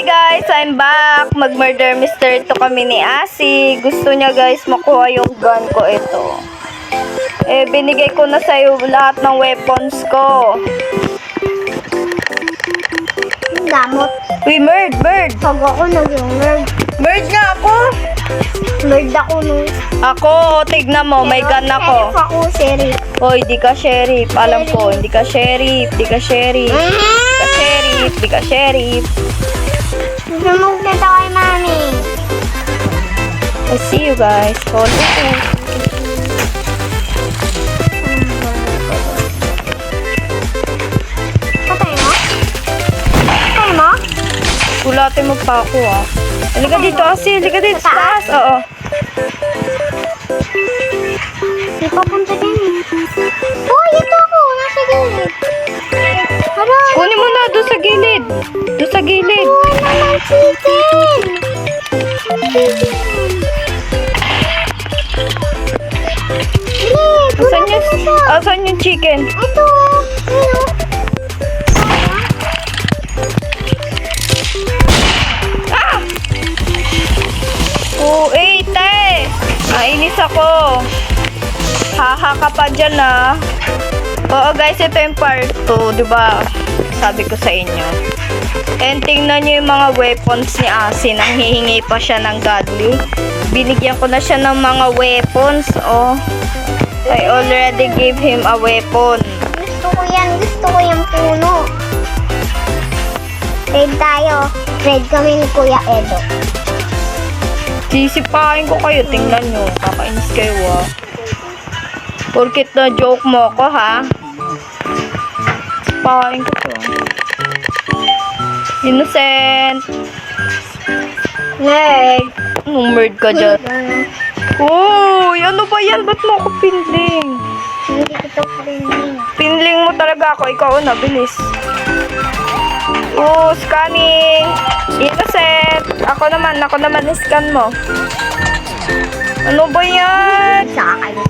Hi guys, I'm back. Mag-murder mystery to kami ni Asi. Gusto niya guys makuha yung gun ko ito. Binigay ko na sa'yo lahat ng weapons ko. Damot. Uy, bird. Pag ako naging nerd. Bird nga ako. Nerd ako nun. Ako, tignan mo, may gun ako. Sheriff ako, sheriff. Hoy, di ka sheriff. Alam ko, hindi ka sheriff. Di ka sheriff. Di ka sheriff. Sumog na tayo kay mami. I see you guys. Hold it. Patay mo? Patay mo? Gulatin mo pa ako ah. Halika dito, Asi. Halika dito sa taas. Oo. Di pa punta din eh. Uy, ito ako. Nasa gilid. Aray. Kunin mo na doon sa gilid. Doon sa gilid. Uy, naman chicken. Asan yung chicken? Ito. Ayun. Te! Nainis ako. Haha ka pa dyan ah. Oo guys, ito yung part 2, diba? Sabi ko sa inyo. And tingnan nyo yung mga weapons ni Asi. Nanghihingi pa siya ng godly. Binigyan ko na siya ng mga weapons. Oh. I already gave him a weapon. Gusto ko yan. Gusto ko yung puno. Red tayo. Red kami ni Kuya Edo. Sisipain ko kayo. Tingnan nyo. Kakainis kayo ah. Porkit na joke mo ko ha. Sisipain ko to. Innocent. Nerd. Anong nerd ka dyan? Uy, ano ba yan? Ba't mo ako pinling? Hindi kita parinig. Pinling mo talaga ako. Ikaw na, bilis. Oh, scanning. Innocent. Ako naman scan mo. Ano ba yan? Saka kayo.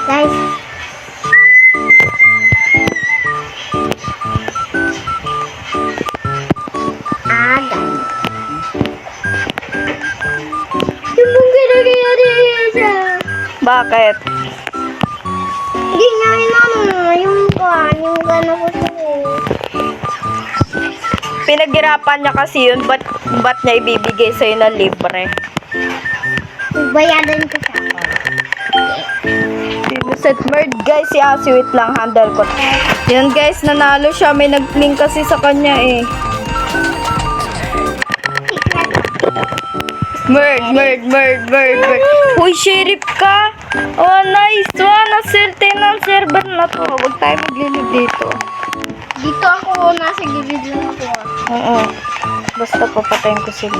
Guys. Agad. Yung mong ginagayari siya. Bakit? Hindi nga yung gano'n ko siya. Pinaghirapan niya kasi yun. Ba't niya ibibigay sa'yo na libre? Bayadan ko siya. Innocent merd guys. Si Asi, wait lang. Handle ko. Yan guys, nanalo siya. May nag-link kasi sa kanya eh. Merd. Uy, sheriff ka. Oh, nice one. Naserte ng server na to. Huwag tayo maglilib dito. Dito ako, nasa gilid lang ako. Oo. Basta papatayin ko sila.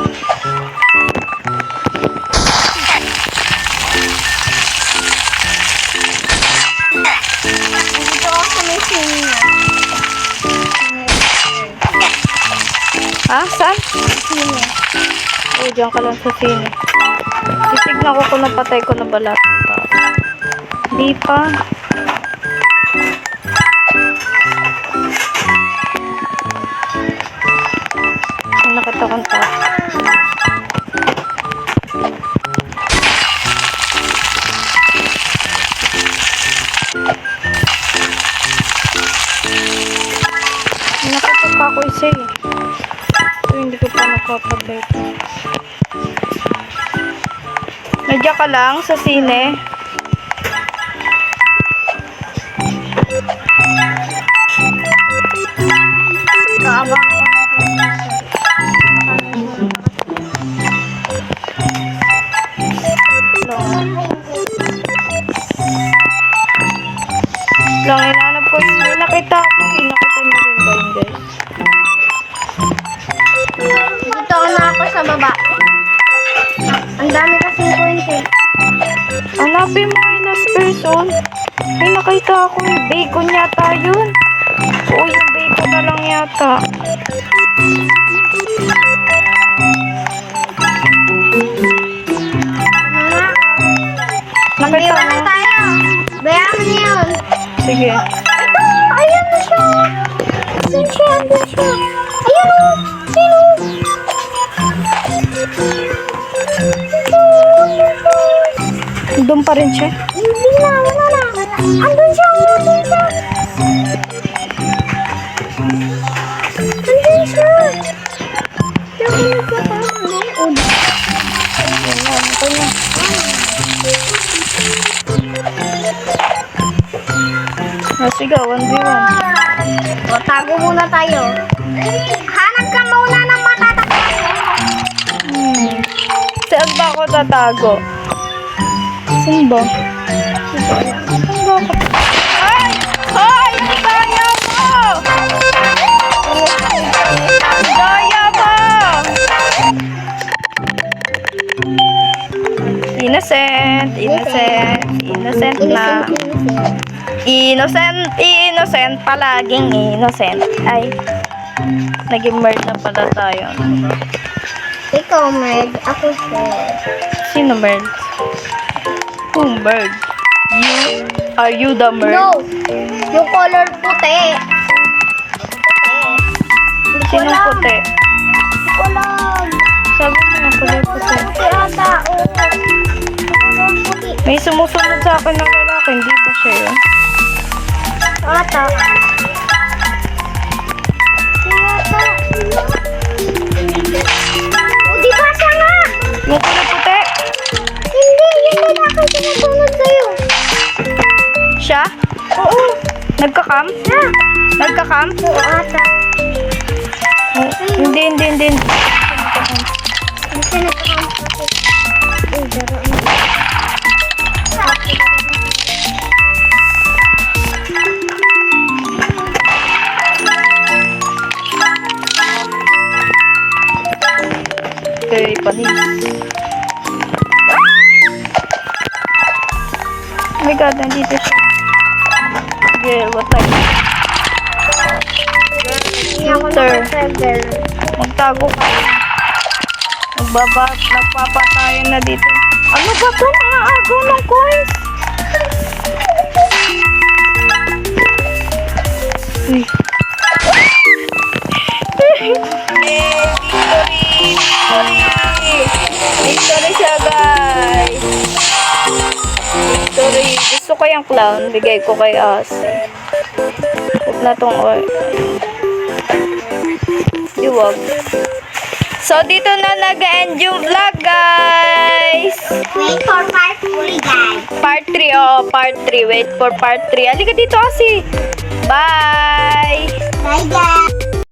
Dito ako sa may sino. Ha? Saan? Sino? Oh, diyan ka lang sa sine. Titignan ko kung napatay ko na ba lahat ng tao. Di pa. Nakita kong tao. Nakita pa ako isa eh. So, hindi ko pa nakapatay ito. Nadya ka lang sa sine. Kaabang ko Lang, inanap ko yun. May nakita ko. Nakita niyo rin ba yun, guys? Dito ako na ako sa baba. Ang dami kasing coins eh. Hanapin mo yung last person. May nakita ako yung bacon yata yun. Oo, yung bacon na lang yata. Nakita Iwan mo? na tayo. Bayaan mo na yun. Sige. Ito, ayan na siya. Ayan siya, ayan siya. Ayan o. rin siya. Hindi na, wala na. Andun siya, andun siya. Andun siya. Yung nagkataon. Sige, 1v1. O, tago muna tayo. Hanap ka muna ng matatakpan. Saan ba ako tatago? Saan ba? Ay! Ay! Ang daya mo! Ang daya mo! Innocent! Innocent! Innocent na. Innocent! Innocent! Palaging innocent. Ay. Naging murd na pala tayo. Ikaw, Meg. Ako, Sir. Sino murd? Who murd? You? Are you the murd? No! Yung color puti. Sino puti? Hindi ko alam. Sabi mo yung kulay puti. Puti ata. Oo. Color puti. May sumusunod sa akin na lalaki. Hindi ba siya yun? Ata. Ata. O, di ba siya nga? Yung kulay puti? Hindi, yung lalaki sinasunod sa'yo. Siya? Oo. Nagka-cam? Ha? Nagka-cam? Oo, ata. Oh, hindi, hindi, hindi. Hindi siya nagkakampapit. Uy, daro na. Okay, panis. Oh my god, nandito siya. Girl, what time? Hindi ako Shooter. nakatrigger. Magtago ka. Nagpapatayan na dito. Ano ba ito? Mga agaw ng coins? Uy. Victory! Victory siya, guys! Victory! Gusto ko yung clown. Bigay ko kay Ase. Huwag na tong Iwag. So, dito na nag-end yung vlog, guys! Wait for part 3, guys. Part 3, oh. Part 3. Wait for part 3. Halika dito kasi. Bye! Bye, guys.